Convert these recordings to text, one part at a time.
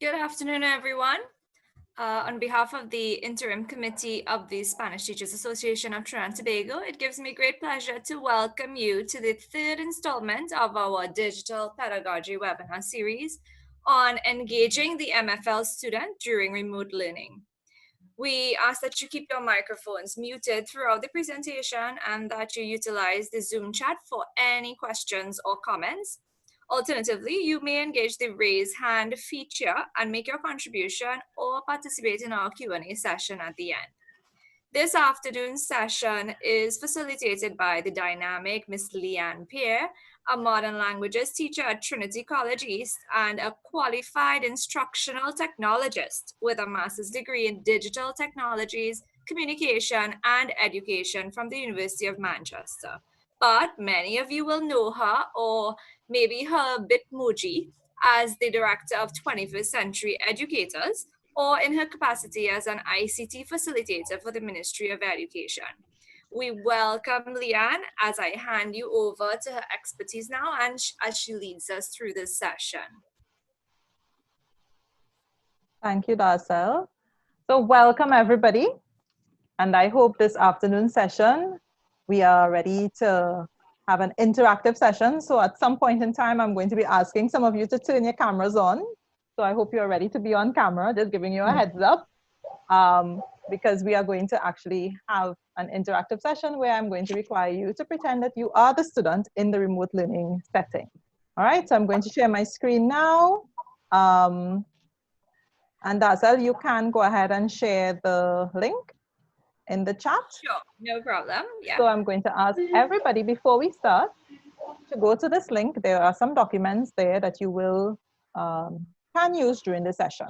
Good afternoon, everyone. On behalf of the Interim Committee of the Spanish Teachers Association of Trinidad and Tobago, it gives me great pleasure to welcome you to the third installment of our digital pedagogy webinar series on engaging the MFL student during remote learning. We ask that you keep your microphones muted throughout the presentation and that you utilize the Zoom chat for any questions or comments. Alternatively, you may engage the raise hand feature and make your contribution or participate in our Q&A session at the end. This afternoon's session is facilitated by the dynamic Miss Leanne Pierre, a modern languages teacher at Trinity College East and a qualified instructional technologist with a master's degree in digital technologies, communication, and education from the University of Manchester. But many of you will know her or maybe her Bitmoji as the director of 21st Century Educators or in her capacity as an ICT facilitator for the Ministry of Education. We welcome Leanne as I hand you over to her expertise now and as she leads us through this session. Thank you, Darcel. So welcome everybody. And I hope this afternoon session, we are ready to have an interactive session. So at some point in time, I'm going to be asking some of you to turn your cameras on. So I hope you're ready to be on camera, just giving you a heads up. Because we are going to actually have an interactive session where I'm going to require you to pretend that you are the student in the remote learning setting. All right, so I'm going to share my screen now. And Darcel, you can go ahead and share the link in the chat. Sure, no problem. Yeah. So I'm going to ask everybody before we start to go to this link. There are some documents there that you will can use during the session.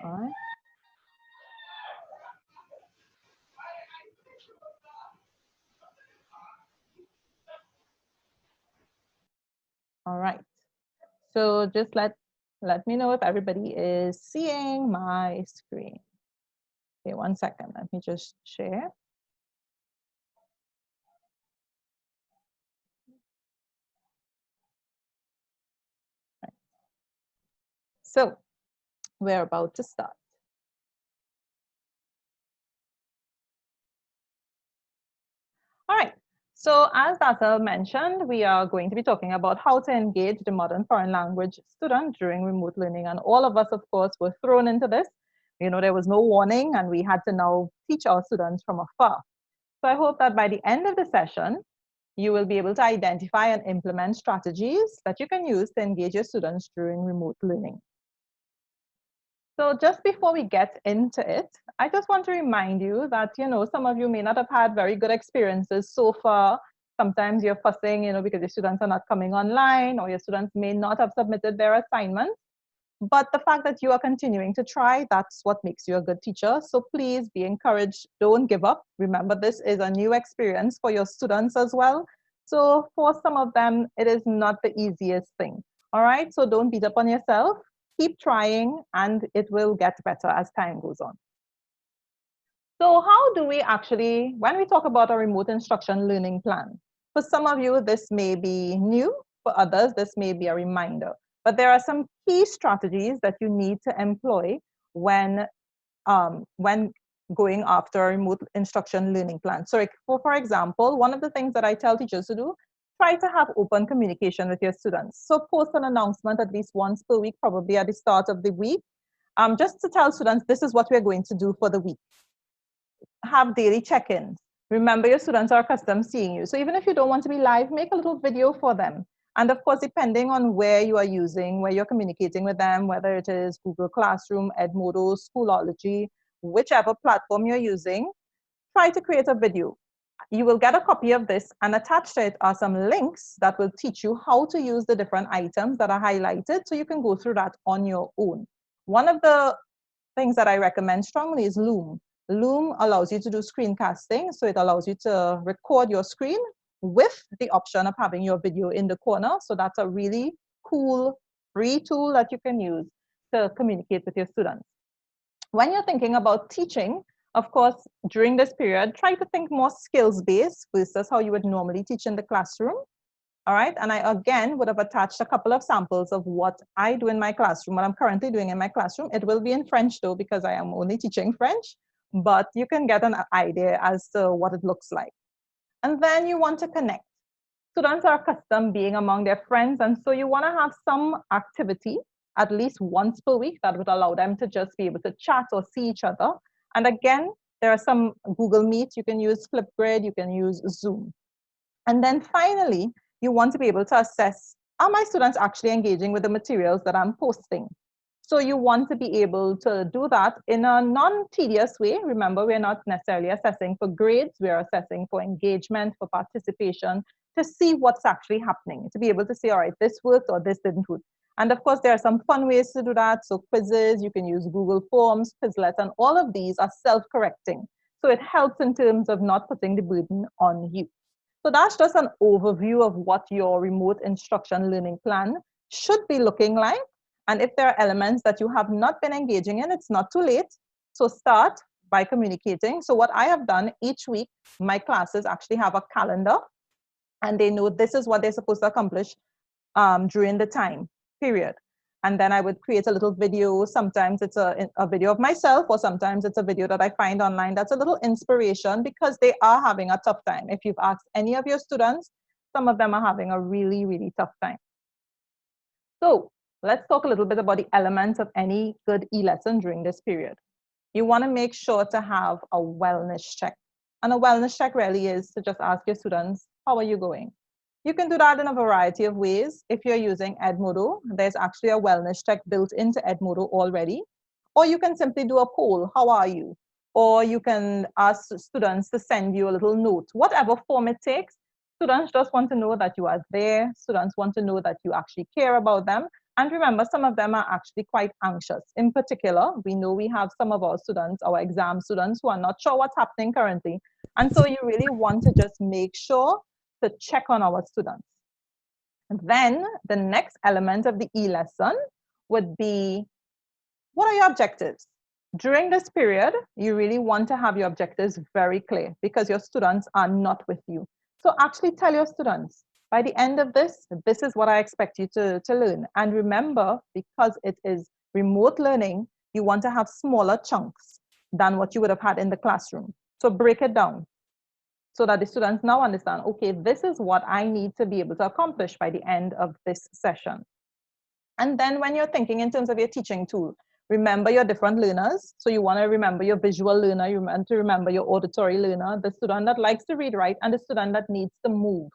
All right. All right. So just let me know if everybody is seeing my screen. Okay, 1 second. Let me just share. Right. So we're about to start. All right. So as Darcel mentioned, we are going to be talking about how to engage the modern foreign language student during remote learning. And all of us, of course, were thrown into this. You know, there was no warning and we had to now teach our students from afar. So I hope that by the end of the session, you will be able to identify and implement strategies that you can use to engage your students during remote learning. So just before we get into it, I just want to remind you that, you know, some of you may not have had very good experiences so far. Sometimes you're fussing, you know, because your students are not coming online or your students may not have submitted their assignments. But the fact that you are continuing to try, that's what makes you a good teacher. So please be encouraged, don't give up. Remember, this is a new experience for your students as well. So for some of them, it is not the easiest thing. All right, so don't beat up on yourself. Keep trying and it will get better as time goes on. So how do we actually, when we talk about a remote instruction learning plan, for some of you, this may be new. For others, this may be a reminder. But there are some key strategies that you need to employ when going after a remote instruction learning plan. So for example, one of the things that I tell teachers to do, try to have open communication with your students. So post an announcement at least once per week, probably at the start of the week, just to tell students, this is what we're going to do for the week. Have daily check-ins. Remember, your students are accustomed seeing you. So even if you don't want to be live, make a little video for them. And of course, depending on where you are using, where you're communicating with them, whether it is Google Classroom, Edmodo, Schoology, whichever platform you're using, try to create a video. You will get a copy of this, and attached to it are some links that will teach you how to use the different items that are highlighted, so you can go through that on your own. One of the things that I recommend strongly is Loom. Loom allows you to do screencasting, so it allows you to record your screen with the option of having your video in the corner. So that's a really cool free tool that you can use to communicate with your students. When you're thinking about teaching, of course, during this period, try to think more skills-based versus how you would normally teach in the classroom. All right, and I again would have attached a couple of samples of what I do in my classroom, what I'm currently doing in my classroom. It will be in French though, because I am only teaching French, but you can get an idea as to what it looks like. And then you want to connect. Students are accustomed being among their friends, and so you want to have some activity at least once per week that would allow them to just be able to chat or see each other. And again, there are some Google Meet, you can use Flipgrid, you can use Zoom. And then finally, you want to be able to assess, are my students actually engaging with the materials that I'm posting? So you want to be able to do that in a non-tedious way. Remember, we're not necessarily assessing for grades, we're assessing for engagement, for participation, to see what's actually happening, to be able to say, all right, this worked or this didn't work. And of course, there are some fun ways to do that. So quizzes, you can use Google Forms, Quizlet, and all of these are self-correcting. So it helps in terms of not putting the burden on you. So that's just an overview of what your remote instruction learning plan should be looking like. And if there are elements that you have not been engaging in, it's not too late. So start by communicating. So what I have done each week, my classes actually have a calendar and they know this is what they're supposed to accomplish during the time period. And then I would create a little video. Sometimes it's a video of myself, or sometimes it's a video that I find online that's a little inspiration because they are having a tough time. If you've asked any of your students, some of them are having a really, really tough time. So let's talk a little bit about the elements of any good e-lesson during this period. You want to make sure to have a wellness check. And a wellness check really is to just ask your students, how are you going? You can do that in a variety of ways. If you're using Edmodo, there's actually a wellness check built into Edmodo already. Or you can simply do a poll, how are you? Or you can ask students to send you a little note, whatever form it takes. Students just want to know that you are there. Students want to know that you actually care about them. And remember, some of them are actually quite anxious. In particular, we know we have some of our students, our exam students, who are not sure what's happening currently. And so you really want to just make sure to check on our students. And then the next element of the e-lesson would be, what are your objectives? During this period, you really want to have your objectives very clear because your students are not with you. So actually tell your students, by the end of this is what I expect you to learn. And remember, because it is remote learning, you want to have smaller chunks than what you would have had in the classroom. So break it down so that the students now understand, okay, this is what I need to be able to accomplish by the end of this session. And then when you're thinking in terms of your teaching tool, remember your different learners. So you want to remember your visual learner, you want to remember your auditory learner, the student that likes to read, write, and the student that needs to move.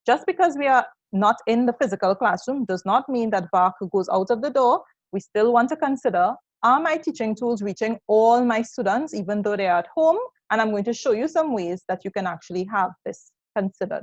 Just because we are not in the physical classroom does not mean that VARC goes out of the door. We still want to consider, are my teaching tools reaching all my students, even though they are at home? And I'm going to show you some ways that you can actually have this considered.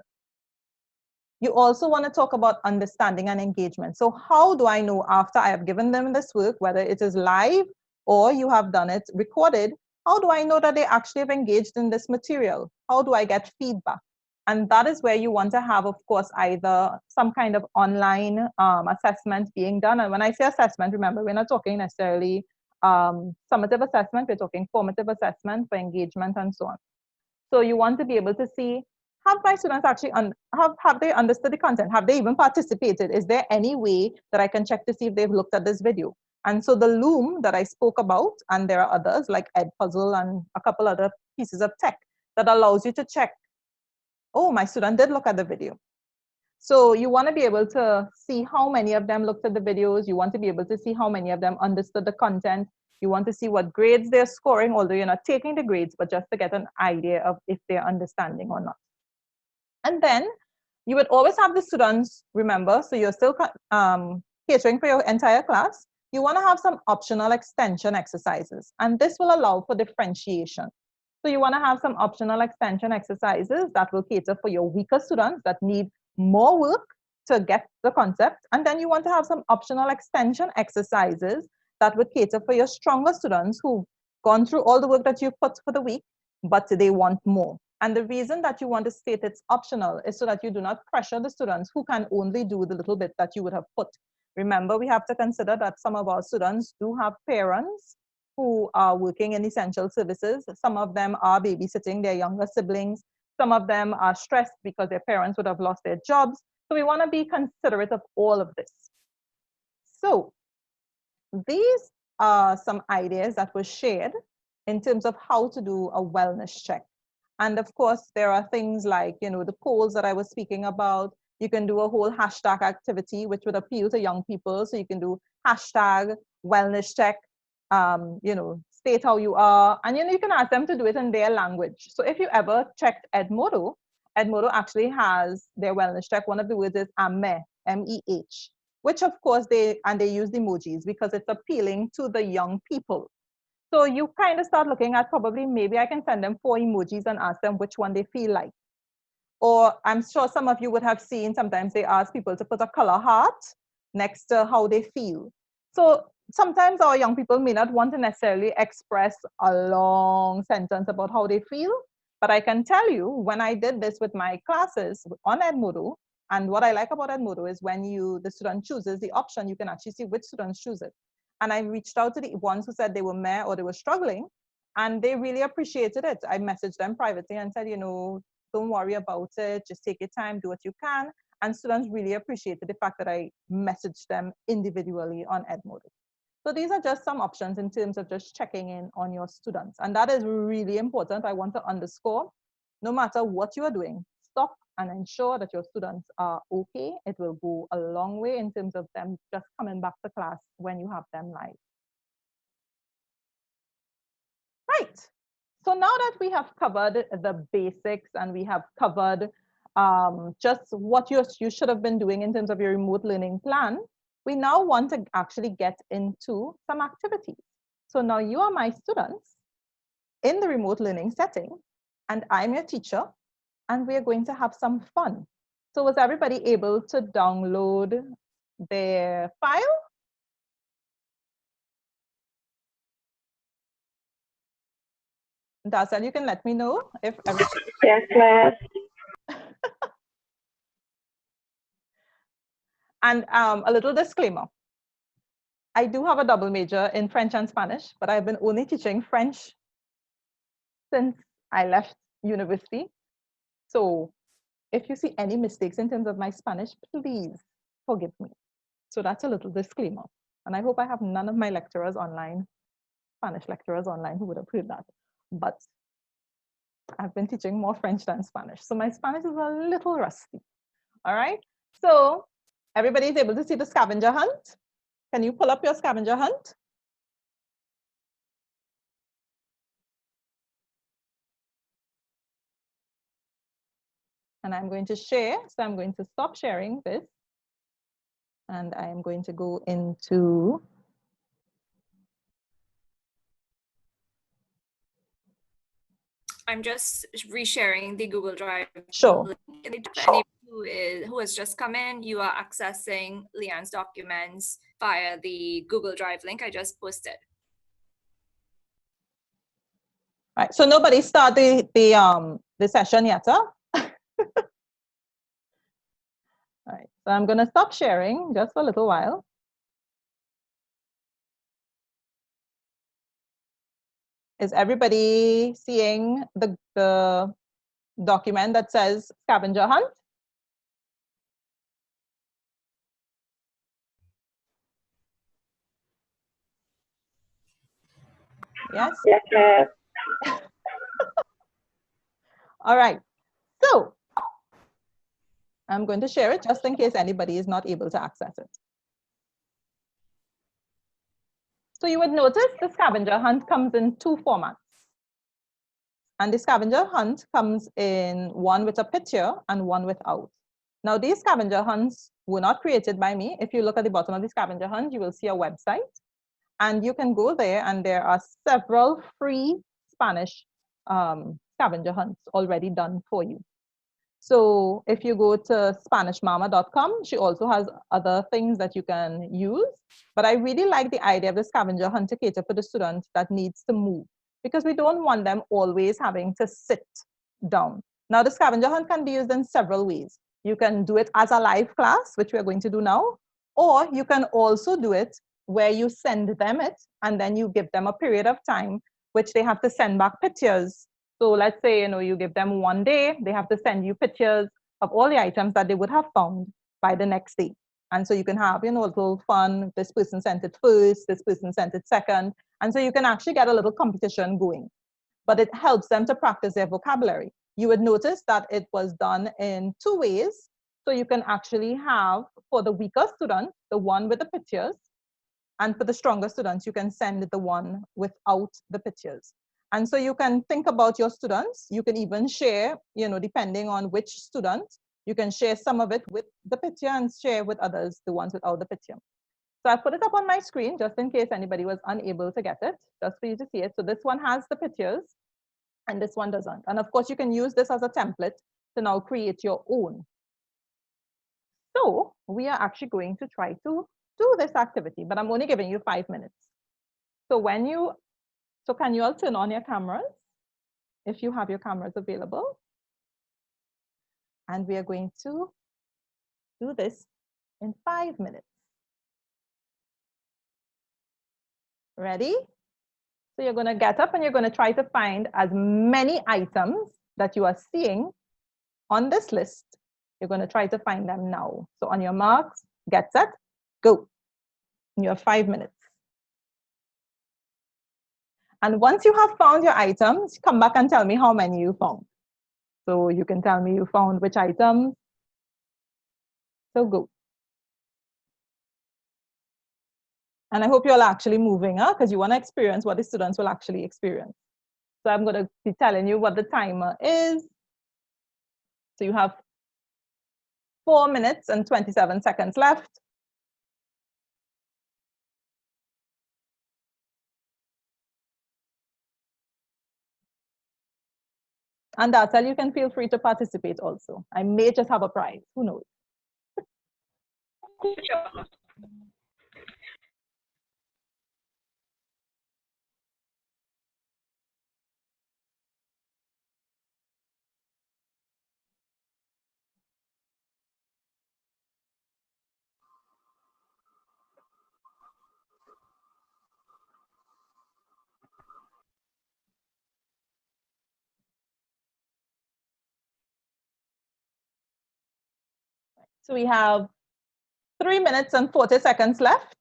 You also want to talk about understanding and engagement. So how do I know after I have given them this work, whether it is live or you have done it recorded, how do I know that they actually have engaged in this material? How do I get feedback? And that is where you want to have, of course, either some kind of online assessment being done. And when I say assessment, remember, we're not talking necessarily summative assessment, we're talking formative assessment for engagement and so on. So you want to be able to see, have my students actually, have they understood the content? Have they even participated? Is there any way that I can check to see if they've looked at this video? And so the Loom that I spoke about, and there are others like Edpuzzle and a couple other pieces of tech that allows you to check, oh, my student did look at the video. So you want to be able to see how many of them looked at the videos. You want to be able to see how many of them understood the content. You want to see what grades they're scoring, although you're not taking the grades, but just to get an idea of if they're understanding or not. And then you would always have the students, remember, so you're still catering for your entire class. You want to have some optional extension exercises, and this will allow for differentiation. So you want to have some optional extension exercises that will cater for your weaker students that need more work to get the concept. And then you want to have some optional extension exercises that would cater for your stronger students who've gone through all the work that you've put for the week, but they want more. And the reason that you want to state it's optional is so that you do not pressure the students who can only do the little bit that you would have put. Remember, we have to consider that some of our students do have parents who are working in essential services. Some of them are babysitting their younger siblings. Some of them are stressed because their parents would have lost their jobs. So we want to be considerate of all of this. So these are some ideas that were shared in terms of how to do a wellness check. And of course, there are things like, the polls that I was speaking about. You can do a whole hashtag activity, which would appeal to young people. So you can do hashtag wellness check, state how you are. And, you can ask them to do it in their language. So if you ever checked Edmodo, Edmodo actually has their wellness check. One of the words is AMEH, M-E-H, which of course they use emojis because it's appealing to the young people. So you kind of start looking at probably maybe I can send them 4 emojis and ask them which one they feel like. Or I'm sure some of you would have seen sometimes they ask people to put a color heart next to how they feel. So sometimes our young people may not want to necessarily express a long sentence about how they feel, but I can tell you when I did this with my classes on Edmodo, and what I like about Edmodo is when the student chooses the option, you can actually see which students choose it. And I reached out to the ones who said they were meh or they were struggling, and they really appreciated it. I messaged them privately and said, don't worry about it, just take your time, do what you can. And students really appreciated the fact that I messaged them individually on Edmodo. So these are just some options in terms of just checking in on your students. And that is really important. I want to underscore, no matter what you are doing, stop and ensure that your students are okay. It will go a long way in terms of them just coming back to class when you have them live. Right. So now that we have covered the basics and we have covered just what you should have been doing in terms of your remote learning plan, we now want to actually get into some activities. So now you are my students in the remote learning setting, and I'm your teacher, and we're going to have some fun. So was everybody able to download their file? Dazzle, you can let me know if everybody... Yes, class. And a little disclaimer. I do have a double major in French and Spanish, but I've been only teaching French since I left university. So if you see any mistakes in terms of my Spanish, please forgive me. So that's a little disclaimer. And I hope I have none of my lecturers online, Spanish lecturers online, who would have heard that. But I've been teaching more French than Spanish. So my Spanish is a little rusty. All right. So everybody is able to see the scavenger hunt. Can you pull up your scavenger hunt? And I'm going to share. So I'm going to stop sharing this. And I am going to go into I'm just resharing the Google Drive sure. link. Sure. Who has just come in, you are accessing Leanne's documents via the Google Drive link I just posted. Right. So nobody started the session yet, huh? All right. So I'm going to stop sharing just for a little while. Is everybody seeing the document that says scavenger hunt? Yes? Yes, class. All right. So I'm going to share it just in case anybody is not able to access it. So you would notice the scavenger hunt comes in 2 formats. And the scavenger hunt comes in one with a picture and one without. Now, these scavenger hunts were not created by me. If you look at the bottom of the scavenger hunt, you will see a website. And you can go there, and there are several free Spanish scavenger hunts already done for you. So if you go to SpanishMama.com, she also has other things that you can use. But I really like the idea of the scavenger hunt to cater for the student that needs to move, because we don't want them always having to sit down. Now, the scavenger hunt can be used in several ways. You can do it as a live class, which we're going to do now, or you can also do it where you send them it, and then you give them a period of time, which they have to send back pictures. So let's say, you give them 1 day, they have to send you pictures of all the items that they would have found by the next day. And so you can have, a little fun. This person sent it first, this person sent it second. And so you can actually get a little competition going. But it helps them to practice their vocabulary. You would notice that it was done in 2 ways. So you can actually have, for the weaker student, the one with the pictures. And for the stronger students, you can send the one without the pictures. And so you can think about your students. You can even share, depending on which student, you can share some of it with the picture and share with others, the ones without the picture. So I put it up on my screen just in case anybody was unable to get it, just for you to see it. So this one has the pictures and this one doesn't. And of course, you can use this as a template to now create your own. So we are actually going to try to do this activity, but I'm only giving you 5 minutes. So can you all turn on your cameras if you have your cameras available? And we are going to do this in 5 minutes. Ready? So you're going to get up and you're going to try to find as many items that you are seeing on this list. You're going to try to find them now. So on your marks, get set, go. You have 5 minutes. And once you have found your items, come back and tell me how many you found. So you can tell me you found which items. So go. And I hope you're actually moving, because you want to experience what the students will actually experience. So I'm going to be telling you what the timer is. So you have 4 minutes and 27 seconds left. And that's all. You can feel free to participate also. I may just have a prize. Who knows? So we have 3 minutes and 40 seconds left.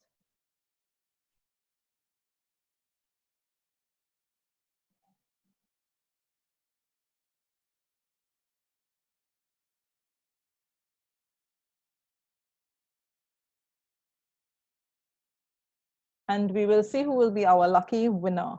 And we will see who will be our lucky winner.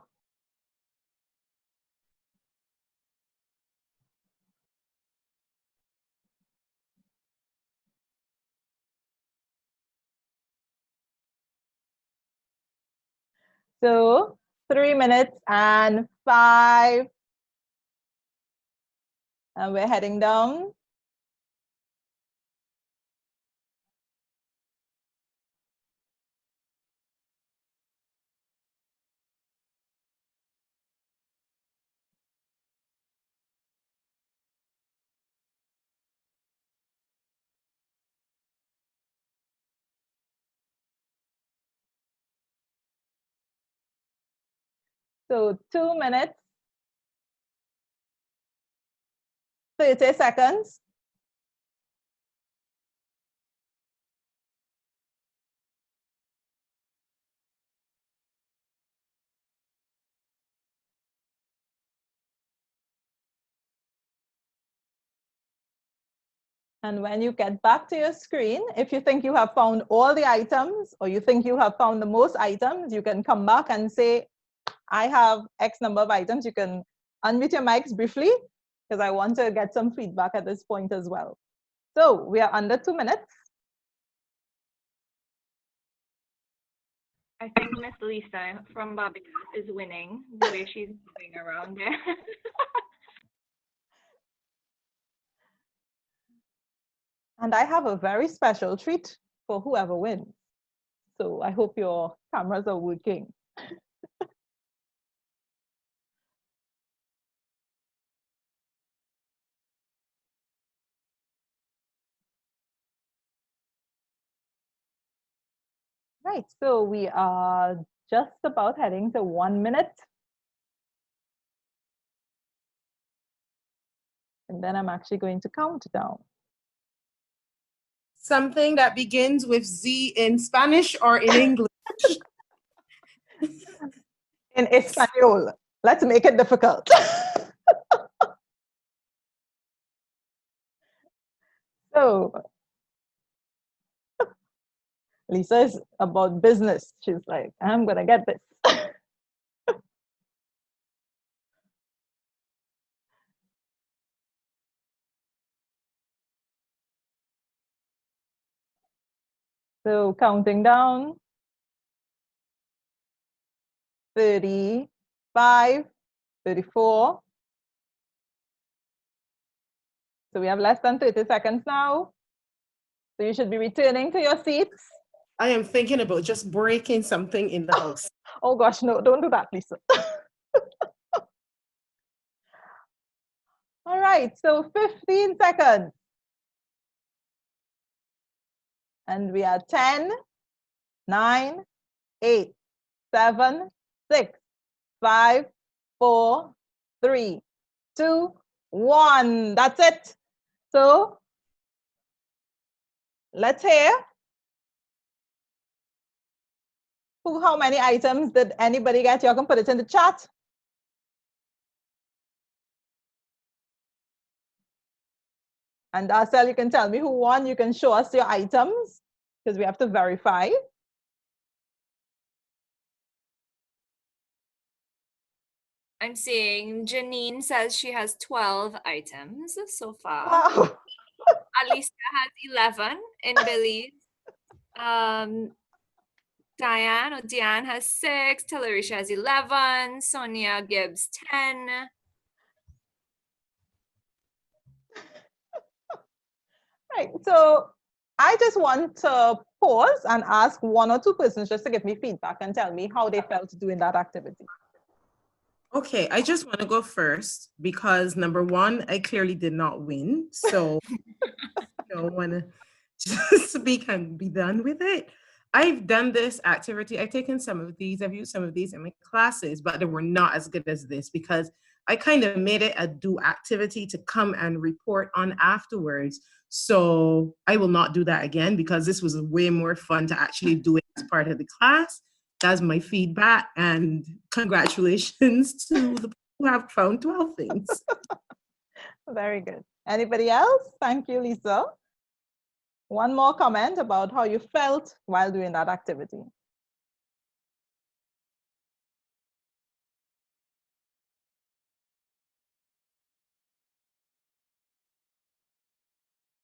So 3 minutes and 5. And we're heading down. So 2 minutes, 30 seconds. And when you get back to your screen, if you think you have found all the items or you think you have found the most items, you can come back and say, I have X number of items. You can unmute your mics briefly because I want to get some feedback at this point as well. So we are under 2 minutes. I think Miss Lisa from Barbados is winning the way she's moving around there. And I have a very special treat for whoever wins. So I hope your cameras are working. Right, so we are just about heading to 1 minute. And then I'm actually going to count down. something that begins with Z in Spanish or in English? In Espanol. Let's make it difficult. So, Lisa is about business. She's like, I'm going to get this. So, counting down. 35, 34. So we have less than 30 seconds now. So you should be returning to your seats. I am thinking about just breaking something in the house. Oh gosh, no, don't do that, Lisa. All right, so 15 seconds. And we are 10, 9, 8, 7, 6, 5, 4, 3, 2, 1. That's it. So let's hear how many items did anybody get? You can put it in the chat. And Darcel, you can tell me who won. You can show us your items because we have to verify. I'm seeing Janine says she has 12 items so far. Wow. Alicia has 11 in Billy's. Diane has 6. Telerisha has 11. Sonia Gibbs 10. Right. So I just want to pause and ask one or two persons just to give me feedback and tell me how they felt doing that activity. Okay, I just want to go first because number one, I clearly did not win. So I want to just speak and be done with it. I've done this activity. I've taken some of these. I've used some of these in my classes, but they were not as good as this because I kind of made it a do activity to come and report on afterwards. So I will not do that again because this was way more fun to actually do it as part of the class. That's my feedback, and congratulations to the people who have found 12 things. Very good. Anybody else? Thank you, Lisa. One more comment about how you felt while doing that activity.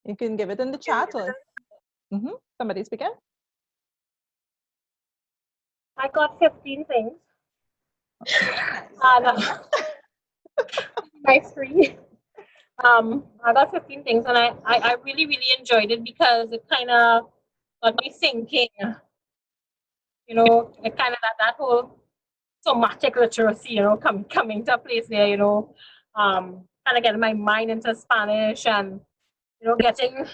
You can give it in the chat or somebody speaking. I got 15 things. Nice for you. I got 15 things, and I really, really enjoyed it because it kind of got me thinking, you know, it kind of that whole somatic literacy, you know, coming to a place there, you know, kind of getting my mind into Spanish and, you know, getting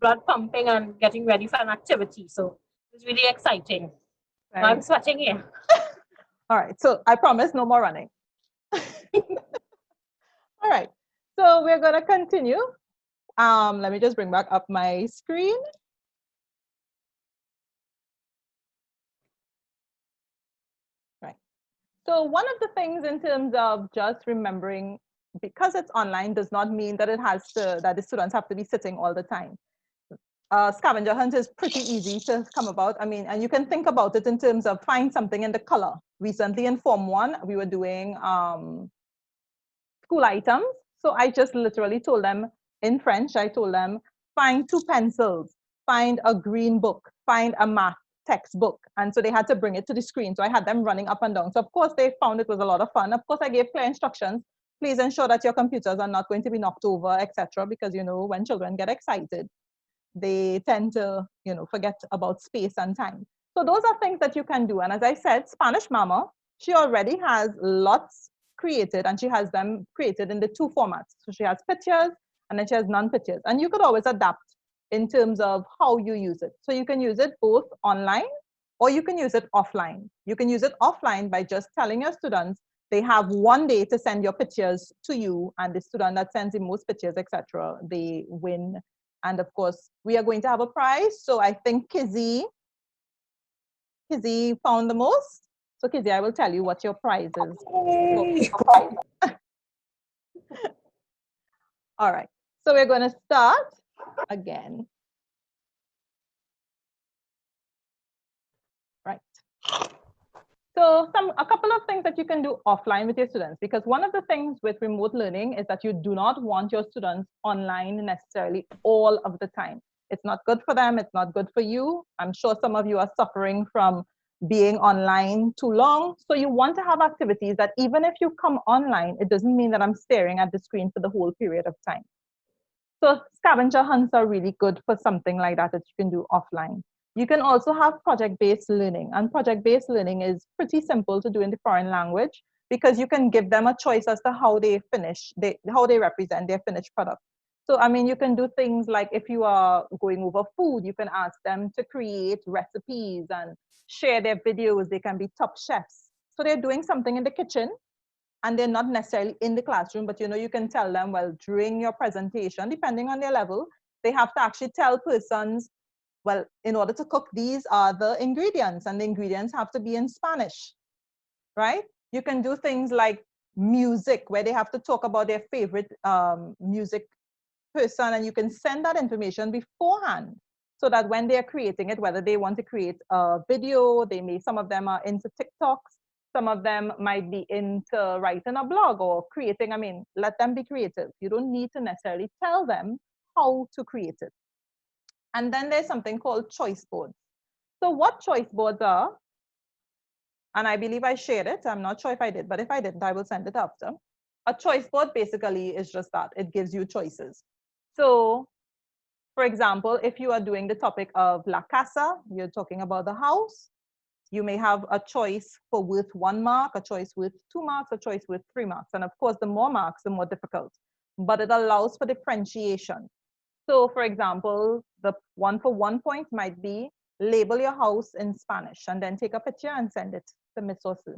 blood pumping and getting ready for an activity. So it's really exciting. I'm sweating here. All right, so I promise no more running. All right, so we're gonna continue. Let me just bring back up my screen. Right. So one of the things in terms of just remembering, because it's online does not mean that that the students have to be sitting all the time. Scavenger hunt is pretty easy to come about. I mean, and you can think about it in terms of find something in the color. Recently in Form 1, we were doing school items. So I just literally told them in French, I told them, find 2 pencils, find a green book, find a math textbook. And so they had to bring it to the screen. So I had them running up and down. So of course they found it was a lot of fun. Of course I gave clear instructions. Please ensure that your computers are not going to be knocked over, etc. Because you know, when children get excited, they tend to, you know, forget about space and time. So those are things that you can do. And as I said, Spanish Mama, she already has lots created, and she has them created in the 2 formats. So she has pictures and then she has non-pictures. And you could always adapt in terms of how you use it. So you can use it both online or you can use it offline. You can use it offline by just telling your students they have 1 day to send your pictures to you, and the student that sends the most pictures, etc., they win And of course, we are going to have a prize. So I think Kizzy found the most. So Kizzy, I will tell you what your prize is. All right, so we're going to start again. Right. So a couple of things that you can do offline with your students, because one of the things with remote learning is that you do not want your students online necessarily all of the time. It's not good for them. It's not good for you. I'm sure some of you are suffering from being online too long. So you want to have activities that even if you come online, it doesn't mean that I'm staring at the screen for the whole period of time. So scavenger hunts are really good for something like that you can do offline. You can also have project-based learning, and project-based learning is pretty simple to do in the foreign language because you can give them a choice as to how they how they represent their finished product. So, I mean, you can do things like if you are going over food, you can ask them to create recipes and share their videos. They can be top chefs. So they're doing something in the kitchen and they're not necessarily in the classroom, but you can tell them, well, during your presentation, depending on their level, they have to actually tell persons, well, in order to cook, these are the ingredients, and the ingredients have to be in Spanish, right? You can do things like music, where they have to talk about their favorite music person, and you can send that information beforehand so that when they're creating it, whether they want to create a video, some of them are into TikToks, some of them might be into writing a blog or creating, let them be creative. You don't need to necessarily tell them how to create it. And then there's something called choice boards. So what choice boards are, and I believe I shared it, I'm not sure if I did, but if I didn't, I will send it after. A choice board basically is just that, it gives you choices. So, for example, if you are doing the topic of La Casa, you're talking about the house, you may have a choice for worth 1 mark, a choice worth 2 marks, a choice worth 3 marks. And of course, the more marks, the more difficult. But it allows for differentiation. So, for example, the one for 1 point might be label your house in Spanish and then take a picture and send it to Miss Osu.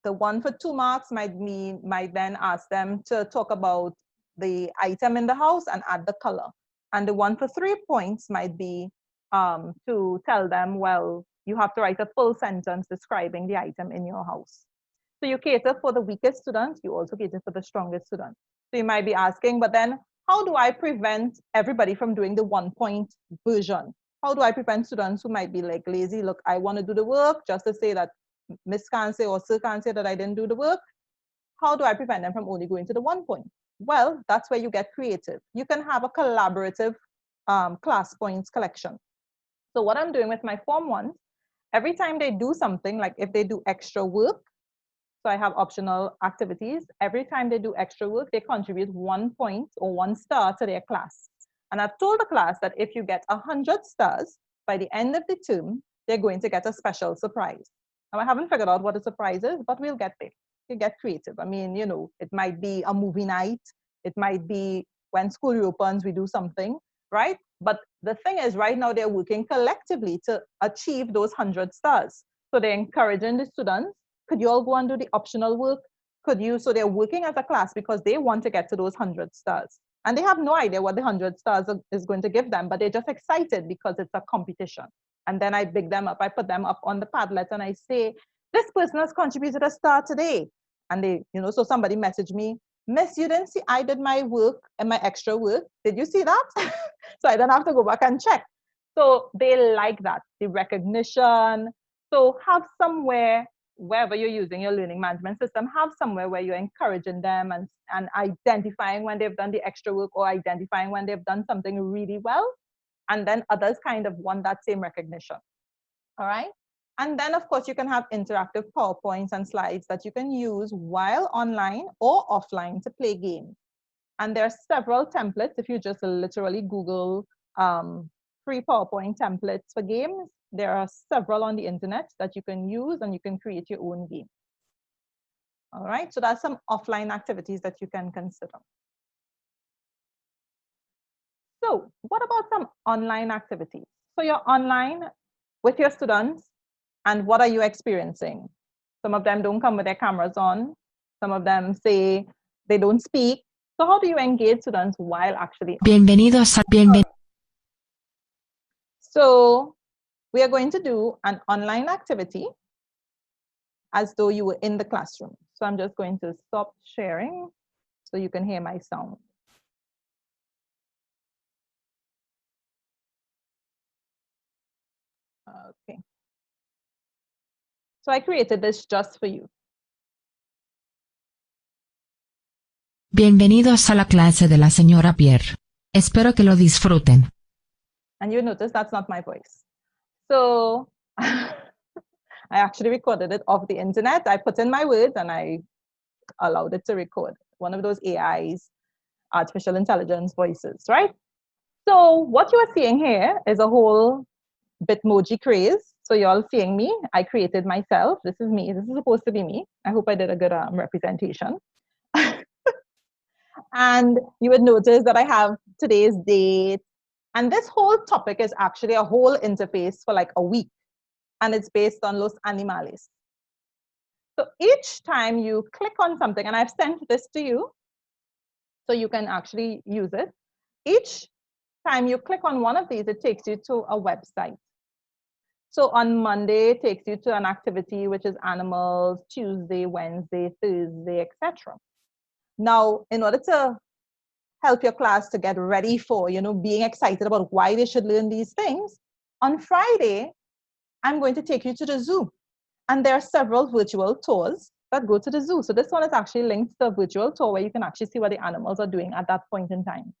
The one for 2 marks might then ask them to talk about the item in the house and add the color. And the one for 3 points might be to tell them, well, you have to write a full sentence describing the item in your house. So you cater for the weakest students, you also cater for the strongest students. So you might be asking, but then how do I prevent everybody from doing the 1 point version? How do I prevent students who might be like lazy? Look, I want to do the work just to say that Miss can't say or Sir can't say that I didn't do the work. How do I prevent them from only going to the 1 point? Well, that's where you get creative. You can have a collaborative class points collection. So what I'm doing with my Form 1s, every time they do something, like if they do extra work, so I have optional activities, every time they do extra work, they contribute 1 point or 1 star to their class. And I've told the class that if you get 100 stars, by the end of the term, they're going to get a special surprise. Now, I haven't figured out what the surprise is, but we'll get there. You get creative. It might be a movie night. It might be when school reopens, we do something, right? But the thing is, right now, they're working collectively to achieve those 100 stars. So they're encouraging the students. Could you all go and do the optional work? So they're working as a class because they want to get to those 100 stars. And they have no idea what the 100 stars is going to give them, but they're just excited because it's a competition. And then I big them up, I put them up on the Padlet and I say, this person has contributed a star today. And they, so somebody messaged me, Miss, you didn't see I did my work and my extra work. Did you see that? So I don't have to go back and check. So they like that, the recognition. So have somewhere, wherever you're using your learning management system, have somewhere where you're encouraging them and identifying when they've done the extra work or identifying when they've done something really well. And then others kind of want that same recognition. All right. And then, of course, you can have interactive PowerPoints and slides that you can use while online or offline to play games. And there are several templates. If you just literally Google free PowerPoint templates for games, there are several on the internet that you can use and you can create your own game. All right, so that's some offline activities that you can consider. So what about some online activities? So you're online with your students, and what are you experiencing? Some of them don't come with their cameras on. Some of them say they don't speak. So how do you engage students while actually? Bienvenidos a So we are going to do an online activity as though you were in the classroom. So I'm just going to stop sharing so you can hear my sound. Okay. So I created this just for you. Bienvenidos a la clase de la señora Pierre. Espero que lo disfruten. And you notice that's not my voice. So I actually recorded it off the internet. I put in my words and I allowed it to record. One of those AIs, artificial intelligence voices, right? So what you are seeing here is a whole Bitmoji craze. So you're all seeing me. I created myself. This is me. This is supposed to be me. I hope I did a good representation. And you would notice that I have today's date. And this whole topic is actually a whole interface for like a week. And it's based on Los Animales. So each time you click on something, and I've sent this to you, so you can actually use it. Each time you click on one of these, it takes you to a website. So on Monday, it takes you to an activity, which is animals, Tuesday, Wednesday, Thursday, etc. Now, in order to help your class to get ready for, being excited about why they should learn these things, on Friday, I'm going to take you to the zoo. And there are several virtual tours that go to the zoo. So this one is actually linked to a virtual tour where you can actually see what the animals are doing at that point in time.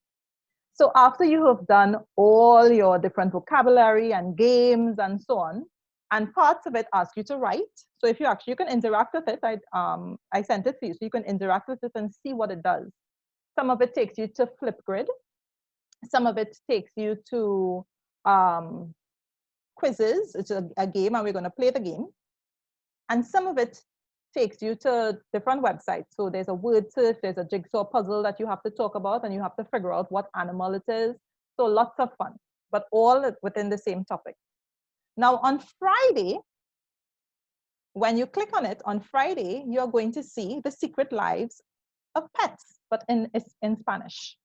So after you have done all your different vocabulary and games and so on, and parts of it ask you to write. So if you can interact with it, I sent it to you, so you can interact with it and see what it does. Some of it takes you to Flipgrid. Some of it takes you to quizzes. It's a game, and we're going to play the game. And some of it takes you to different websites. So there's a word search, there's a jigsaw puzzle that you have to talk about, and you have to figure out what animal it is. So lots of fun, but all within the same topic. Now on Friday, when you click on it, on Friday, you're going to see the secret lives of pets, but in Spanish.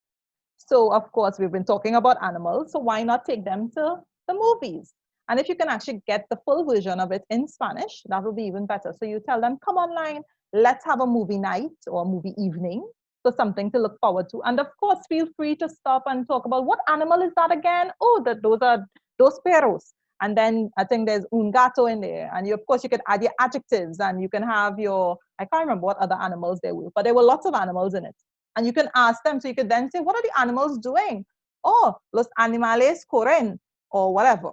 So of course, we've been talking about animals, so why not take them to the movies? And if you can actually get the full version of it in Spanish, that will be even better. So you tell them, come online, let's have a movie night or movie evening. So something to look forward to. And of course, feel free to stop and talk about what animal is that again? Oh, those are dos perros. And then I think there's un gato in there. And of course, you could add your adjectives and you can have your, I can't remember what other animals there were, but there were lots of animals in it. And you can ask them, so you could then say, what are the animals doing? Oh, los animales corren, or whatever.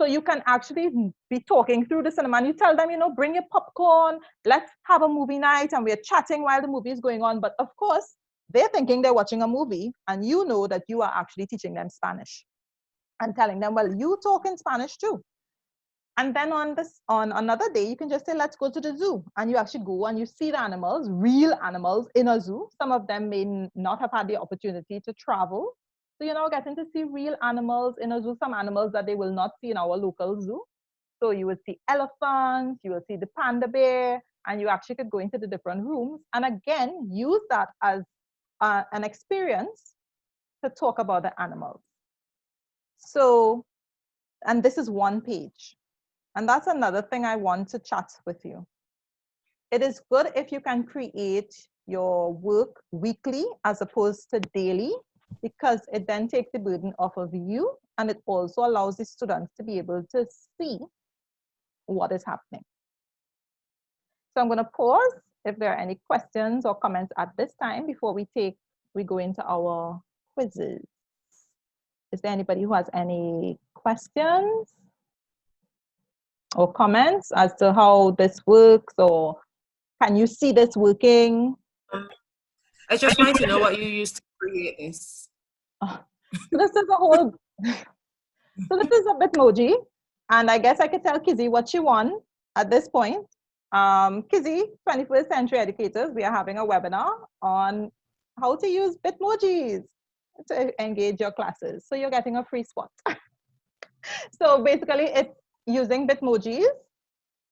So you can actually be talking through the cinema and you tell them, bring your popcorn, let's have a movie night, and we're chatting while the movie is going on. But of course, they're thinking they're watching a movie, and you know that you are actually teaching them Spanish and telling them, well, you talk in Spanish too. And then on another day, you can just say, let's go to the zoo. And you actually go and you see the animals, real animals in a zoo. Some of them may not have had the opportunity to travel. So you're now getting to see real animals in a zoo, some animals that they will not see in our local zoo. So you will see elephants, you will see the panda bear, and you actually could go into the different rooms. And again, use that as an experience to talk about the animals. So, and this is one page. And that's another thing I want to chat with you. It is good if you can create your work weekly as opposed to daily, because it then takes the burden off of you, and it also allows the students to be able to see what is happening. So I'm going to pause if there are any questions or comments at this time before we go into our quizzes. Is there anybody who has any questions or comments as to how this works, or can you see this working? I just wanted to know what you used to create this. So this is a whole, so this is a Bitmoji, and I guess I could tell Kizzy what she won at this point. Kizzy, 21st Century Educators, we are having a webinar on how to use Bitmojis to engage your classes. So you're getting a free spot. So basically it's using Bitmojis.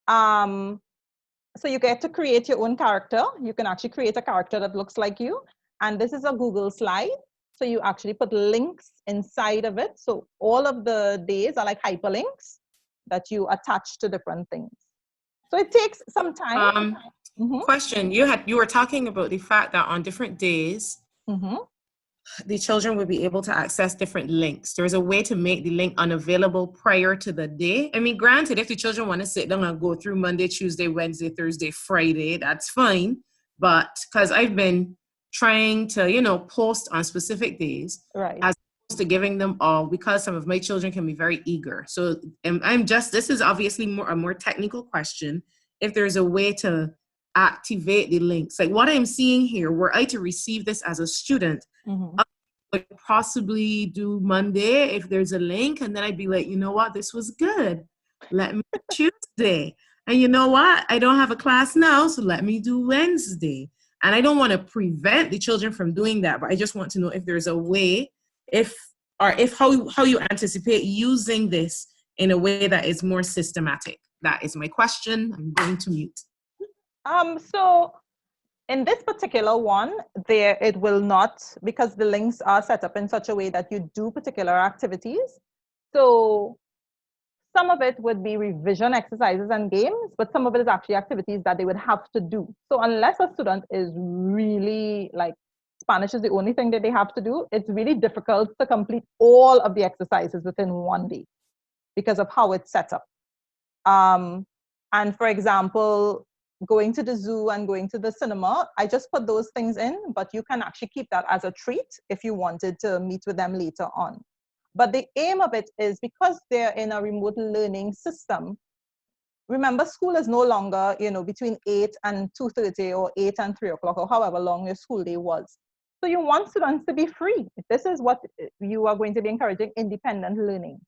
So you get to create your own character. You can actually create a character that looks like you. And this is a Google slide. So you actually put links inside of it. So all of the days are like hyperlinks that you attach to different things. So it takes some time. Question, you were talking about the fact that on different days, the children would be able to access different links. There's a way to make the link unavailable prior to the day. I mean, granted, if the children want to sit down and go through Monday, Tuesday, Wednesday, Thursday, Friday, that's fine. But because I've been trying to, you know, post on specific days, right, as opposed to giving them all, because some of my children can be very eager. So this is obviously a more technical question. If there's a way to activate the links, like what I'm seeing here, were I to receive this as a student, I would possibly do Monday if there's a link, and then I'd be like, you know what, this was good. Let me do Tuesday. And you know what? I don't have a class now, so let me do Wednesday. And I don't want to prevent the children from doing that, but I just want to know if there's a way, how you anticipate using this in a way that is more systematic. That is my question. I'm going to mute. So in this particular one, it will not, because the links are set up in such a way that you do particular activities. So some of it would be revision exercises and games, but some of it is actually activities that they would have to do. So unless a student is really like Spanish is the only thing that they have to do, it's really difficult to complete all of the exercises within one day because of how it's set up. And for example, going to the zoo and going to the cinema, I just put those things in, but you can actually keep that as a treat if you wanted to meet with them later on. But the aim of it is because they're in a remote learning system. Remember, school is no longer, you know, between 8 and 2:30 or 8 and 3 o'clock or however long your school day was. So you want students to be free. This is what you are going to be encouraging, independent learning.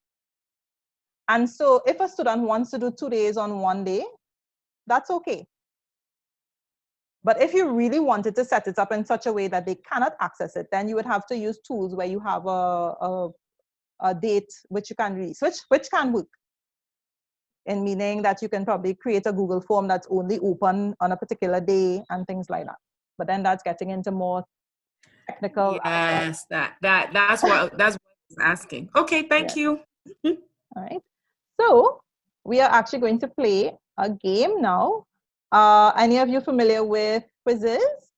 And so if a student wants to do 2 days on one day, that's okay. But if you really wanted to set it up in such a way that they cannot access it, then you would have to use tools where you have a date which you can release, which can work. In meaning that you can probably create a Google form that's only open on a particular day and things like that. But then that's getting into more technical. Yes, that's what I was asking. Okay, thank you. All right. So we are actually going to play a game now. Any of you familiar with quizzes?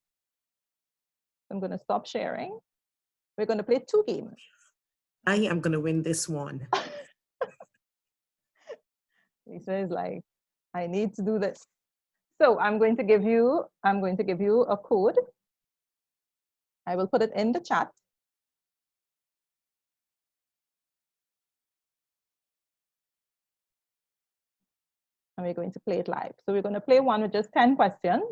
I'm going to stop sharing. We're going to play 2 games. I am going to win this one. Lisa is like, I need to do this. So I'm going to give you a code. I will put it in the chat. And we're going to play it live. So we're going to play one with just 10 questions.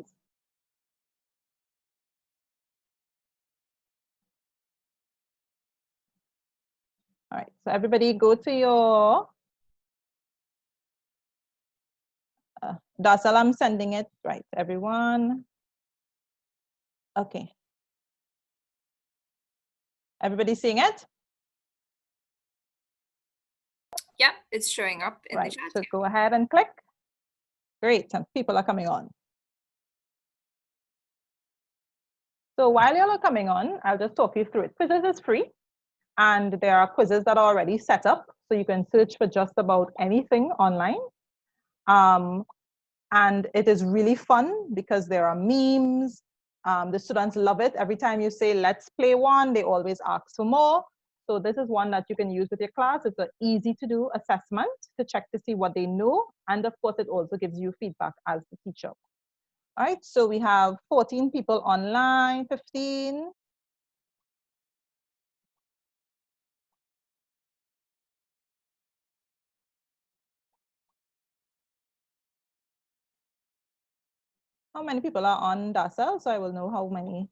All right, so everybody go to your Dasal, I'm sending it, right, everyone. Okay. Everybody seeing it? Yeah, it's showing up in the chat. So go ahead and click. Great, and people are coming on. So while you're coming on, I'll just talk you through it. Quizzes is free, and there are quizzes that are already set up, so you can search for just about anything online. And it is really fun because there are memes. The students love it. Every time you say, let's play one, they always ask for more. So this is one that you can use with your class. It's an easy to do assessment to check to see what they know. And of course, it also gives you feedback as the teacher. All right, so we have 14 people online, 15. How many people are on Dasal? So I will know how many.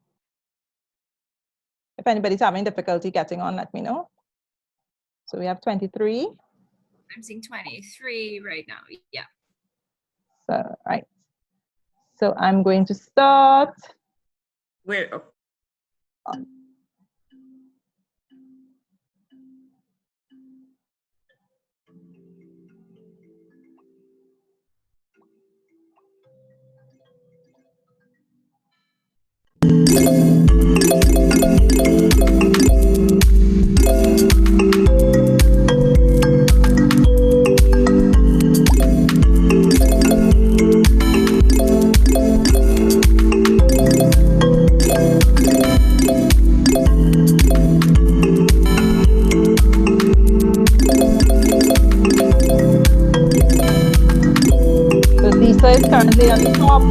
If anybody's having difficulty getting on, let me know. So we have 23. I'm seeing 23 right now. Yeah. So, right. So I'm going to start. Where? stay on the top.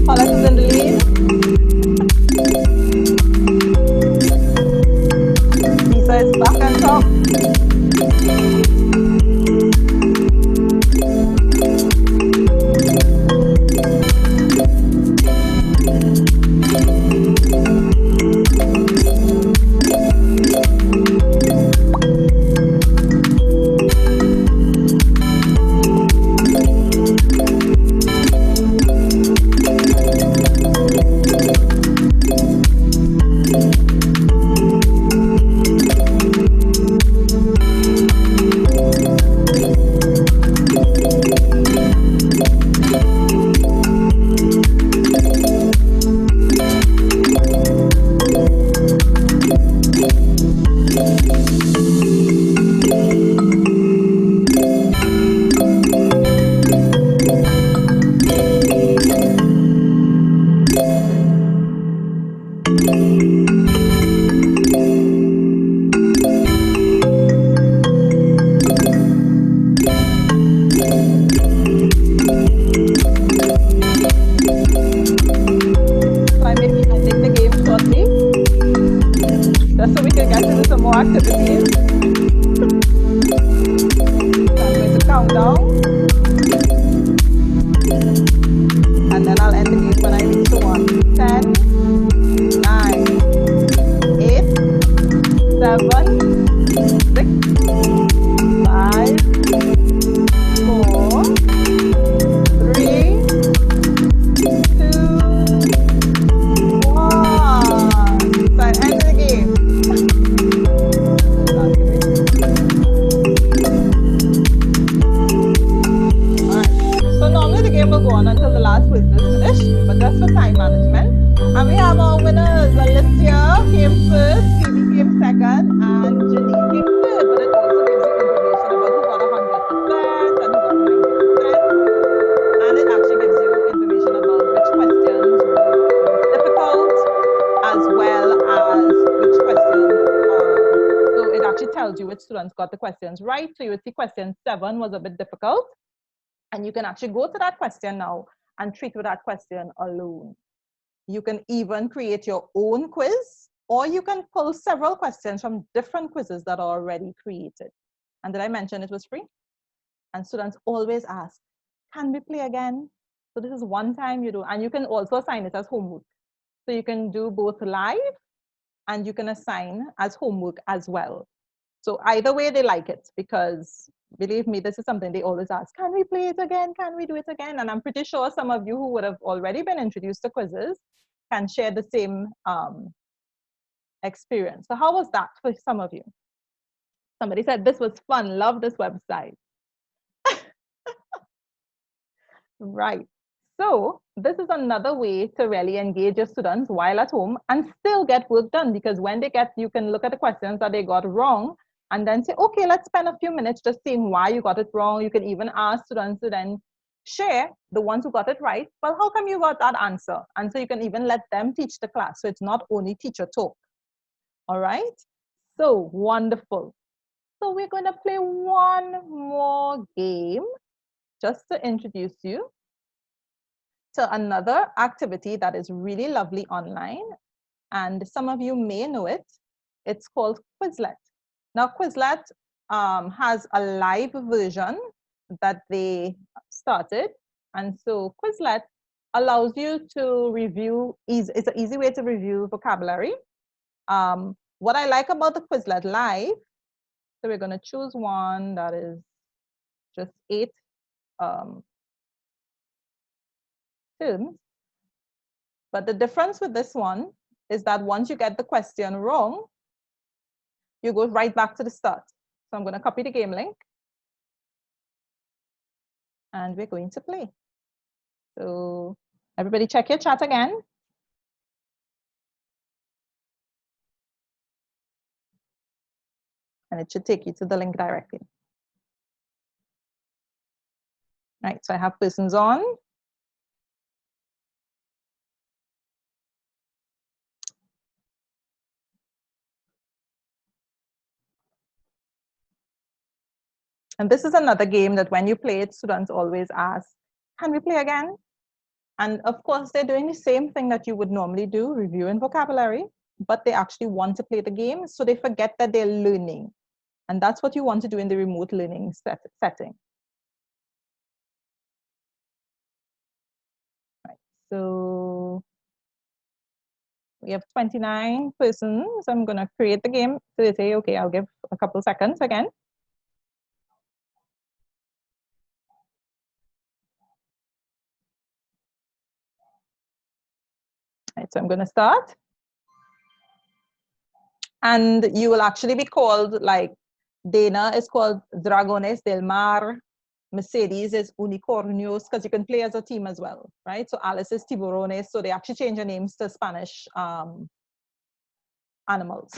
Colors is in the lead. Lisa is back on top. So I may be ending the game shortly, just so we can get into some more activities. So I'm going to count down, and then I'll end the game when I reach the 1. 10, 9, 8, 7, 6, 5, 4, 3, 2, 1. So I end the game. Alright. So normally the game will go on until the last quiz is finished, but just for time management. And we have our winners. Alicia came first, Phoebe came second, and Janine came third. But it also gives you information about who got 100% and who got 90%. And it actually gives you information about which questions were most difficult, as well as which questions, so it actually tells you which students got the questions right. So you would see question 7 was a bit difficult, and you can actually go to that question now and treat with that question alone. You can even create your own quiz, or you can pull several questions from different quizzes that are already created. And did I mention it was free? And students always ask, can we play again? So this is one time you do, and you can also assign it as homework. So you can do both live and you can assign as homework as well. So either way they like it, because believe me, this is something they always ask, can we play it again? Can we do it again? And I'm pretty sure some of you who would have already been introduced to quizzes can share the same experience. So how was that for some of you? Somebody said, this was fun, love this website. Right. So this is another way to really engage your students while at home and still get work done, because when they get, you can look at the questions that they got wrong and then say, okay, let's spend a few minutes just seeing why you got it wrong. You can even ask students to then share the ones who got it right. Well, how come you got that answer? And so you can even let them teach the class. So it's not only teacher talk. All right. So wonderful. So we're going to play one more game just to introduce you to another activity that is really lovely online. And some of you may know it. It's called Quizlet. Now, Quizlet has a live version that they started. And so Quizlet allows you to review, it's an easy way to review vocabulary. What I like about the Quizlet Live, so we're going to choose one that is just 8 terms. But the difference with this one is that once you get the question wrong, you go right back to the start. So I'm going to copy the game link. And we're going to play. So everybody check your chat again. And it should take you to the link directly. Right, so I have persons on. And this is another game that when you play it, students always ask, can we play again? And of course, they're doing the same thing that you would normally do, reviewing vocabulary, but they actually want to play the game, so they forget that they're learning. And that's what you want to do in the remote learning setting. Right, so we have 29 persons. I'm going to create the game. So they say, okay, I'll give a couple seconds again. Right, so I'm going to start. And you will actually be called, like Dana is called Dragones del Mar, Mercedes is Unicornios, because you can play as a team as well, right? So Alice is Tiburones, so they actually change their names to Spanish animals.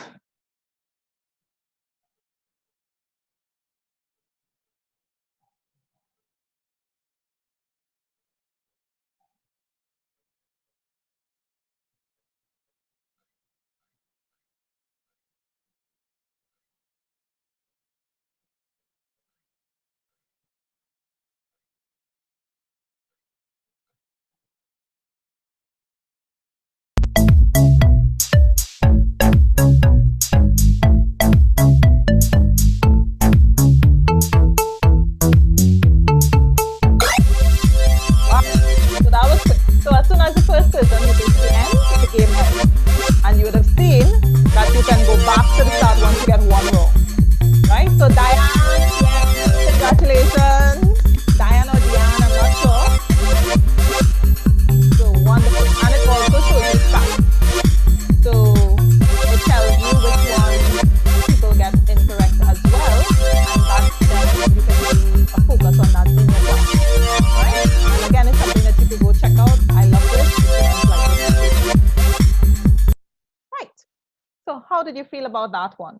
How did you feel about that one?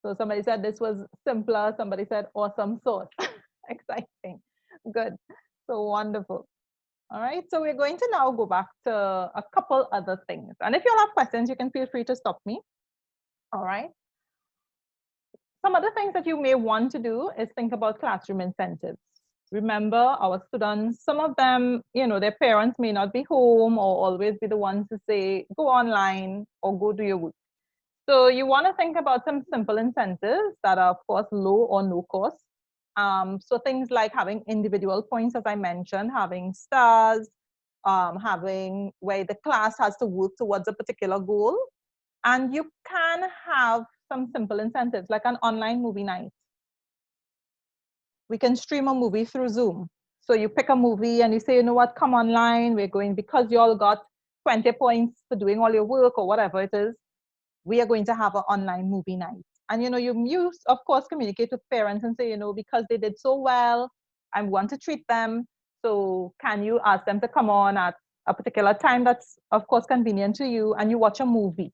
So somebody said this was simpler. Somebody said awesome sauce. Exciting. Good. So wonderful. All right. So we're going to now go back to a couple other things. And if you all have questions, you can feel free to stop me. All right. Some other things that you may want to do is think about classroom incentives. Remember, our students, some of them, you know, their parents may not be home or always be the ones to say, go online or go do your work. So you want to think about some simple incentives that are, of course, low or no cost. So things like having individual points, as I mentioned, having stars, having where the class has to work towards a particular goal. And you can have some simple incentives like an online movie night. We can stream a movie through Zoom. So you pick a movie and you say, you know what, come online. We're going, because you all got 20 points for doing all your work or whatever it is, we are going to have an online movie night. And, you know, you of course, communicate with parents and say, you know, because they did so well, I want to treat them. So can you ask them to come on at a particular time that's, of course, convenient to you, and you watch a movie,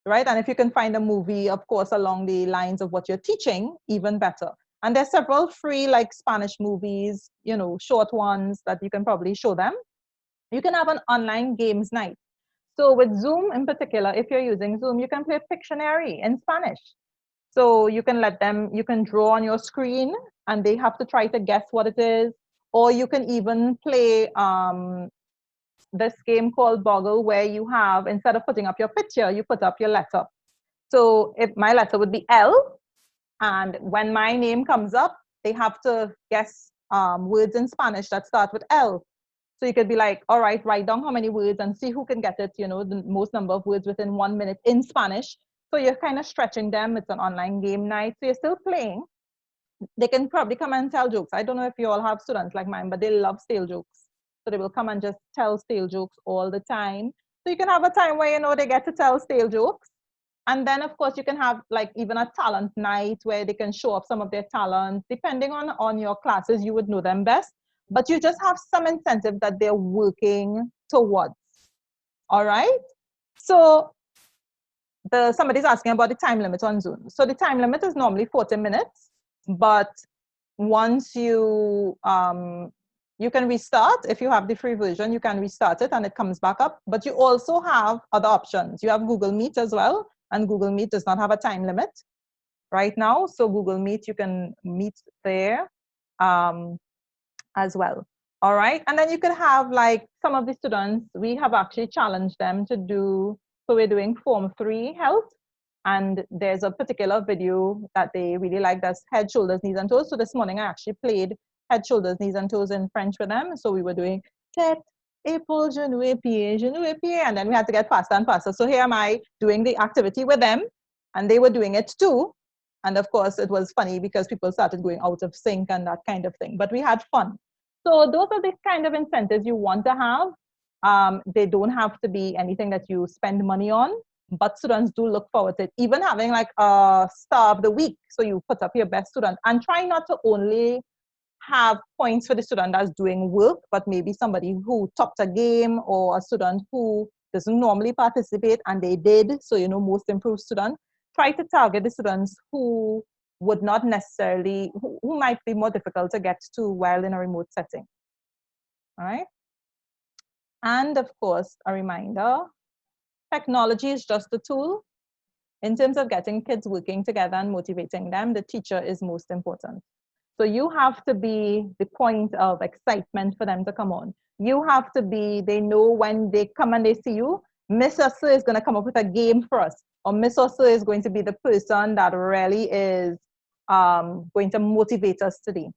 right? And if you can find a movie, of course, along the lines of what you're teaching, even better. And there's several free, like Spanish movies, you know, short ones that you can probably show them. You can have an online games night. So with Zoom in particular, if you're using Zoom, you can play Pictionary in Spanish. So you can let them, you can draw on your screen and they have to try to guess what it is. Or you can even play this game called Boggle, where you have, instead of putting up your picture, you put up your letter. So if my letter would be L, and when my name comes up, they have to guess words in Spanish that start with L. So you could be like, all right, write down how many words and see who can get it, you know, the most number of words within 1 minute in Spanish. So you're kind of stretching them. It's an online game night. So you're still playing. They can probably come and tell jokes. I don't know if you all have students like mine, but they love stale jokes. So they will come and just tell stale jokes all the time. So you can have a time where, you know, they get to tell stale jokes. And then, of course, you can have like even a talent night where they can show off some of their talents. Depending on your classes, you would know them best. But you just have some incentive that they're working towards. All right? So somebody's asking about the time limit on Zoom. So the time limit is normally 40 minutes. But once you can restart. If you have the free version, you can restart it and it comes back up. But you also have other options. You have Google Meet as well. And Google Meet does not have a time limit right now. So Google Meet, you can meet there as well. All right. And then you could have like some of the students, we have actually challenged them to do, so we're doing Form 3 health. And there's a particular video that they really like, that's head, shoulders, knees, and toes. So this morning I actually played head, shoulders, knees, and toes in French with them. So we were doing tête, épaules, genoux, pieds, and then we had to get faster and faster. So here am I doing the activity with them, and they were doing it too. And of course, it was funny because people started going out of sync and that kind of thing. But we had fun. So those are the kind of incentives you want to have. They don't have to be anything that you spend money on, but students do look forward to it. Even having like a star of the week. So you put up your best student and try not to only have points for the student that's doing work, but maybe somebody who topped a game or a student who doesn't normally participate and they did. So, you know, most improved student. Try to target the students who would not necessarily, who might be more difficult to get to while in a remote setting. All right. And of course, a reminder, technology is just a tool. In terms of getting kids working together and motivating them, the teacher is most important. So you have to be the point of excitement for them to come on. You have to be, they know when they come and they see you, Miss or Sir is going to come up with a game for us. Or Miss or Sir is going to be the person that really is going to motivate us today.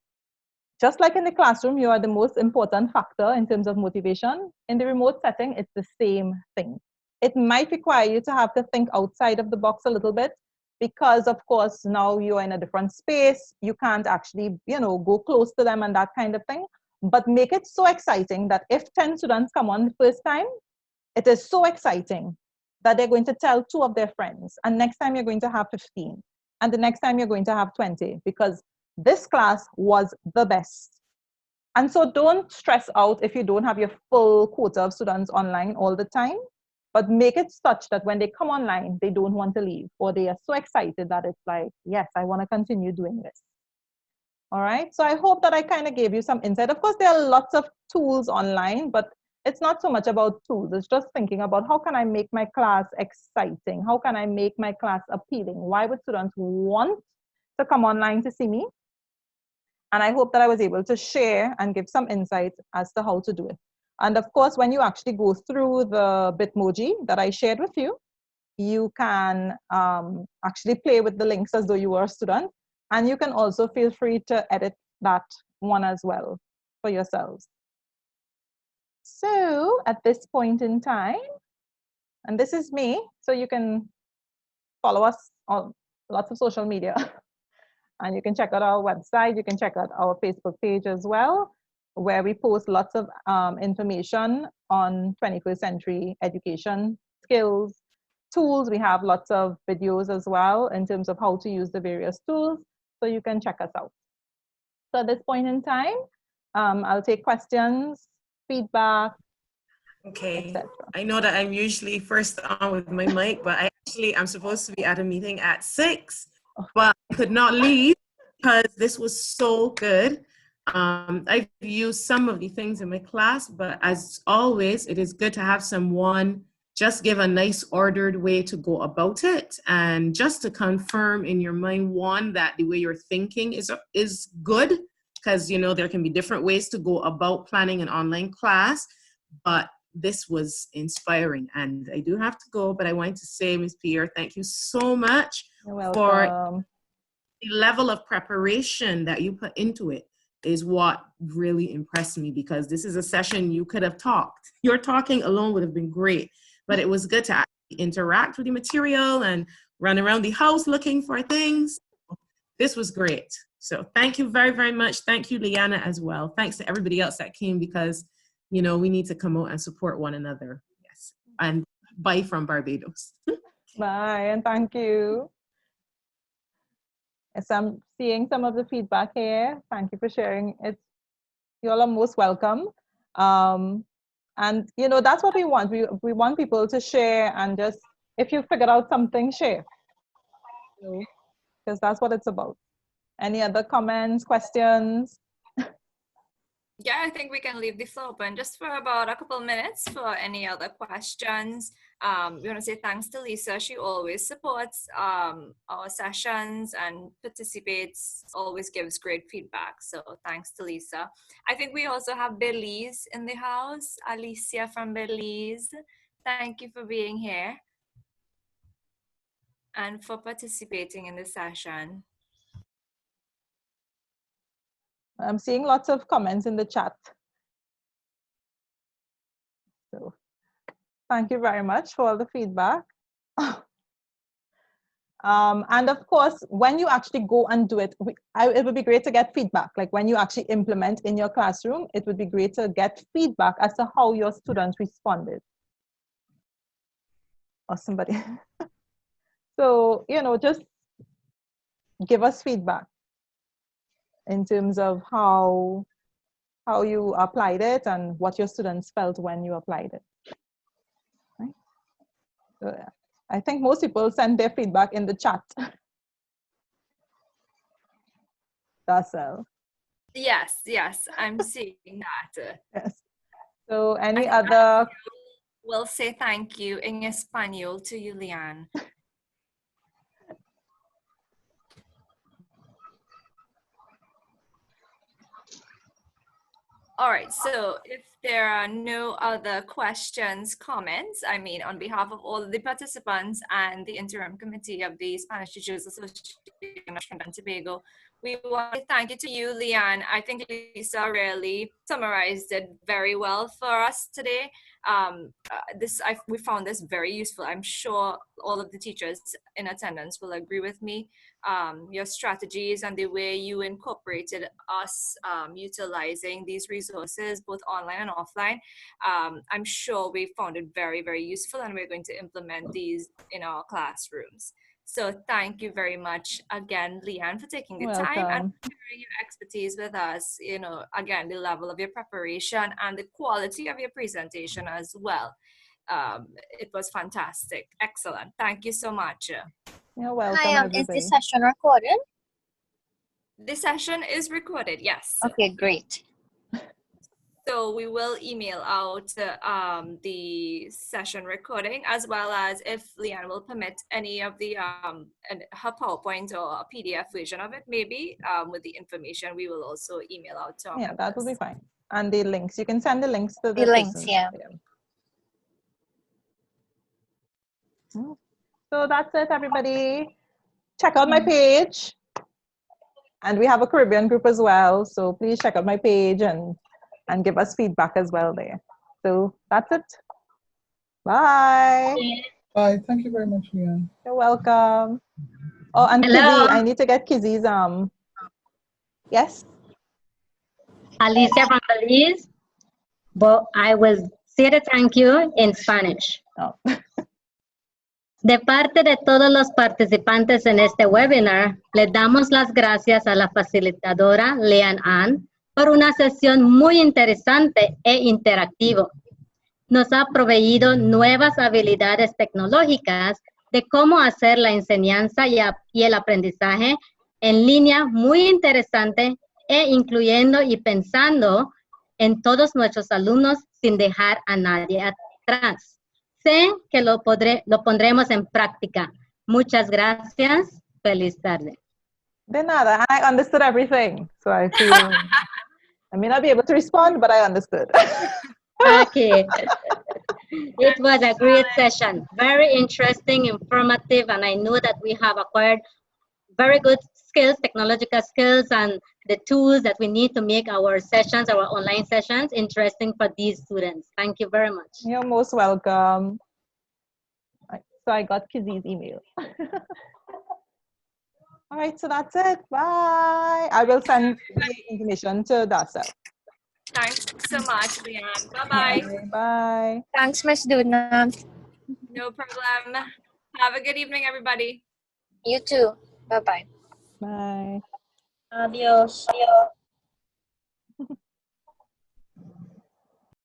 Just like in the classroom, you are the most important factor in terms of motivation. In the remote setting, it's the same thing. It might require you to have to think outside of the box a little bit, because of course now you're in a different space. You can't actually, you know, go close to them and that kind of thing. But make it so exciting that if 10 students come on the first time, it is so exciting that they're going to tell 2 of their friends. And next time you're going to have 15. And the next time you're going to have 20, because this class was the best. And so don't stress out if you don't have your full quota of students online all the time, but make it such that when they come online, they don't want to leave, or they are so excited that it's like, yes, I want to continue doing this. All right. So I hope that I kind of gave you some insight. Of course, there are lots of tools online, but it's not so much about tools. It's just thinking about how can I make my class exciting? How can I make my class appealing? Why would students want to come online to see me? And I hope that I was able to share and give some insight as to how to do it. And of course, when you actually go through the Bitmoji that I shared with you, you can actually play with the links as though you were a student. And you can also feel free to edit that one as well for yourselves. So at this point in time, and this is me, so you can follow us on lots of social media. And you can check out our website. You can check out our Facebook page as well, where we post lots of information on 21st century education skills, tools. We have lots of videos as well in terms of how to use the various tools. So you can check us out. So at this point in time, I'll take questions, feedback, Okay. etc. I know that I'm usually first on with my mic, but I'm supposed to be at a meeting at 6, but I could not leave because this was so good. I've used some of the things in my class, but as always, it is good to have someone just give a nice ordered way to go about it. And just to confirm in your mind, one, that the way you're thinking is good, because, you know, there can be different ways to go about planning an online class, but this was inspiring. And I do have to go, but I wanted to say, Ms. Pierre, thank you so much for the level of preparation that you put into it. is what really impressed me, because this is a session you could have talked. Your talking alone would have been great, but it was good to actually interact with the material and run around the house looking for things. This was great. So thank you very, very much. Thank you, Liana, as well. Thanks to everybody else that came, because, you know, we need to come out and support one another. Yes. And bye from Barbados. Bye, and thank you. Yes, I'm seeing some of the feedback here. Thank you for sharing it. You all are most welcome. And, you know, that's what we want. We want people to share, and just, if you figured out something, share. Because that's what it's about. Any other comments, questions? Yeah, I think we can leave the floor open just for about a couple minutes for any other questions. We want to say thanks to Lisa. She always supports our sessions and participates, always gives great feedback. So thanks to Lisa. I think we also have Belize in the house. Alicia from Belize. Thank you for being here and for participating in the session. I'm seeing lots of comments in the chat. So thank you very much for all the feedback. And of course, when you actually go and do it, it would be great to get feedback. Like when you actually implement in your classroom, it would be great to get feedback as to how your students responded. Or somebody. So, you know, just give us feedback in terms of how you applied it and what your students felt when you applied it. Right? So, I think most people send their feedback in the chat. That's all. Yes, I'm seeing that. Yes. So any other? We'll say thank you in Espanol to you, Leanne. All right, so if there are no other questions, comments, I mean, on behalf of all of the participants and the interim committee of the Spanish Teachers Association of Trinidad and Tobago, we want to thank you to you, Leanne. I think Lisa really summarized it very well for us today. We found this very useful. I'm sure all of the teachers in attendance will agree with me. Your strategies and the way you incorporated us utilizing these resources, both online and offline. I'm sure we found it very, very useful, and we're going to implement these in our classrooms. So thank you very much again, Leanne, for taking the time and sharing your expertise with us. You know, again, the level of your preparation and the quality of your presentation as well. It was fantastic. Excellent. Thank you so much. You're welcome. Hi, is this session recorded? This session is recorded, yes. Okay, great. So we will email out the session recording, as well as, if Leanne will permit, any of the her PowerPoint or a PDF version of it, maybe with the information, we will also email out to our members. That will be fine. And the links, you can send the links to the links, persons. yeah. So that's it, everybody. Check out my page. And we have a Caribbean group as well. So please check out my page and give us feedback as well there. So that's it. Bye. Bye. Thank you very much, Leanne. You're welcome. Oh, and Hello. Kizzy, I need to get Kizzy's yes. Alicia from Belize, but I will say the thank you in Spanish. Oh. De parte de todos los participantes en este webinar, les damos las gracias a la facilitadora Leanne Ann por una sesión muy interesante e interactivo. Nos ha proveído nuevas habilidades tecnológicas de cómo hacer la enseñanza y el aprendizaje en línea muy interesante, e incluyendo y pensando en todos nuestros alumnos sin dejar a nadie atrás. Sé que lo pondremos en práctica. Muchas gracias. Feliz tarde. De nada. I understood everything. So I feel I may not be able to respond, but I understood. Okay. It was a great session. Very interesting, informative, and I know that we have acquired very good skills, technological skills, and the tools that we need to make our sessions, our online sessions, interesting for these students. Thank you very much. You're most welcome. Right, so I got Kizzy's email. All right, so that's it. Bye. I will send the information to Darcel. Thanks so much, Leanne. Bye-bye. Bye. Thanks, Miss Duna. No problem. Have a good evening, everybody. You too. Bye-bye. Bye. Adios. Adios.